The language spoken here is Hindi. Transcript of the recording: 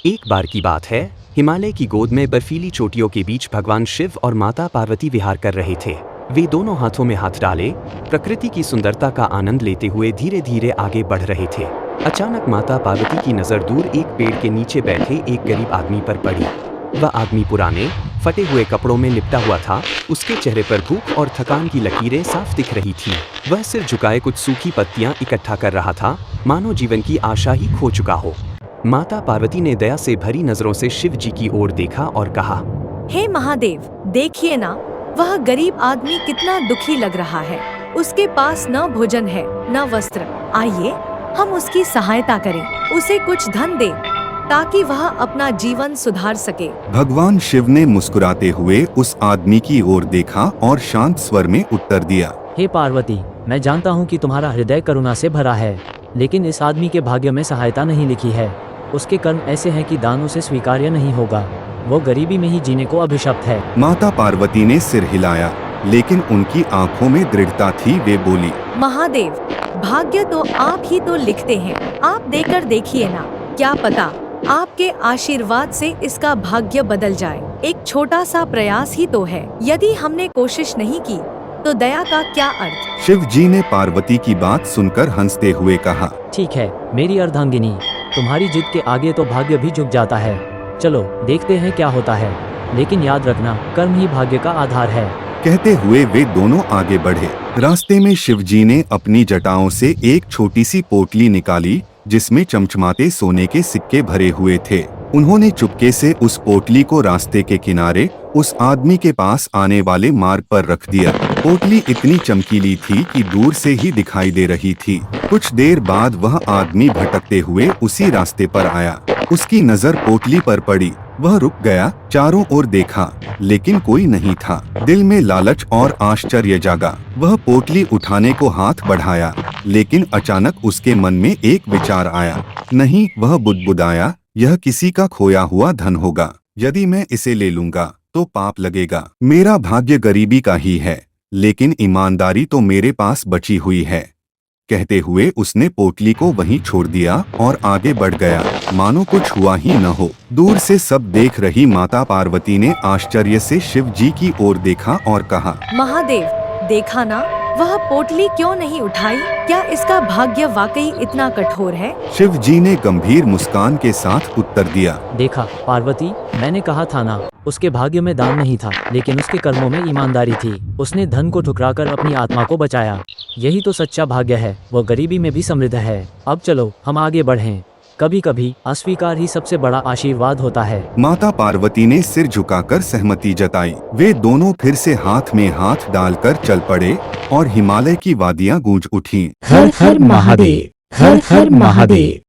एक बार की बात है, हिमालय की गोद में बर्फीली चोटियों के बीच भगवान शिव और माता पार्वती विहार कर रहे थे। वे दोनों हाथों में हाथ डाले प्रकृति की सुंदरता का आनंद लेते हुए धीरे धीरे आगे बढ़ रहे थे। अचानक माता पार्वती की नज़र दूर एक पेड़ के नीचे बैठे एक गरीब आदमी पर पड़ी। वह आदमी पुराने फटे हुए कपड़ों में लिपटा हुआ था। उसके चेहरे पर भूख और थकान की लकीरें साफ दिख रही थी। वह सिर झुकाए कुछ सूखी पत्तियां इकट्ठा कर रहा था, मानो जीवन की आशा ही खो चुका हो। माता पार्वती ने दया से भरी नजरों से शिव जी की ओर देखा और कहा, हे महादेव, देखिए ना, वह गरीब आदमी कितना दुखी लग रहा है। उसके पास न भोजन है न वस्त्र। आइए हम उसकी सहायता करें, उसे कुछ धन दें ताकि वह अपना जीवन सुधार सके। भगवान शिव ने मुस्कुराते हुए उस आदमी की ओर देखा और शांत स्वर में उत्तर दिया, हे पार्वती, मैं जानता हूँ कि तुम्हारा हृदय करुणा से भरा है, लेकिन इस आदमी के भाग्य में सहायता नहीं लिखी है। उसके कर्म ऐसे हैं कि दान उसे स्वीकार्य नहीं होगा। वो गरीबी में ही जीने को अभिशप्त है। माता पार्वती ने सिर हिलाया, लेकिन उनकी आंखों में दृढ़ता थी। वे बोली, महादेव, भाग्य तो आप ही तो लिखते हैं। आप देकर देखिए ना, क्या पता आपके आशीर्वाद से इसका भाग्य बदल जाए। एक छोटा सा प्रयास ही तो है। यदि हमने कोशिश नहीं की तो दया का क्या अर्थ। शिव जी ने पार्वती की बात सुनकर हंसते हुए कहा, ठीक है मेरी अर्धांगिनी, तुम्हारी जिद के आगे तो भाग्य भी झुक जाता है। चलो देखते हैं क्या होता है, लेकिन याद रखना, कर्म ही भाग्य का आधार है। कहते हुए वे दोनों आगे बढ़े। रास्ते में शिव जी ने अपनी जटाओं से एक छोटी सी पोटली निकाली जिसमें चमचमाते सोने के सिक्के भरे हुए थे। उन्होंने चुपके से उस पोटली को रास्ते के किनारे उस आदमी के पास आने वाले मार्ग पर रख दिया। पोटली इतनी चमकीली थी कि दूर से ही दिखाई दे रही थी। कुछ देर बाद वह आदमी भटकते हुए उसी रास्ते पर आया। उसकी नजर पोटली पर पड़ी। वह रुक गया, चारों ओर देखा, लेकिन कोई नहीं था। दिल में लालच और आश्चर्य जागा। वह पोटली उठाने को हाथ बढ़ाया, लेकिन अचानक उसके मन में एक विचार आया। नहीं, वह बुदबुदाया, यह किसी का खोया हुआ धन होगा। यदि मैं इसे ले लूंगा तो पाप लगेगा। मेरा भाग्य गरीबी का ही है, लेकिन ईमानदारी तो मेरे पास बची हुई है। कहते हुए उसने पोटली को वहीं छोड़ दिया और आगे बढ़ गया, मानो कुछ हुआ ही न हो। दूर से सब देख रही माता पार्वती ने आश्चर्य से शिव जी की ओर देखा और कहा, महादेव, देखा ना, वह पोटली क्यों नहीं उठाई? क्या इसका भाग्य वाकई इतना कठोर है? शिव जी ने गंभीर मुस्कान के साथ उत्तर दिया, देखा पार्वती, मैंने कहा था ना, उसके भाग्य में दान नहीं था, लेकिन उसके कर्मों में ईमानदारी थी। उसने धन को ठुकराकर अपनी आत्मा को बचाया। यही तो सच्चा भाग्य है। वो गरीबी में भी समृद्ध है। अब चलो हम आगे बढ़ें। कभी कभी अस्वीकार ही सबसे बड़ा आशीर्वाद होता है। माता पार्वती ने सिर झुकाकर सहमति जताई। वे दोनों फिर से हाथ में हाथ डालकर चल पड़े और हिमालय की वादियां गूंज उठीं। हर हर महादेव, हर हर महादेव।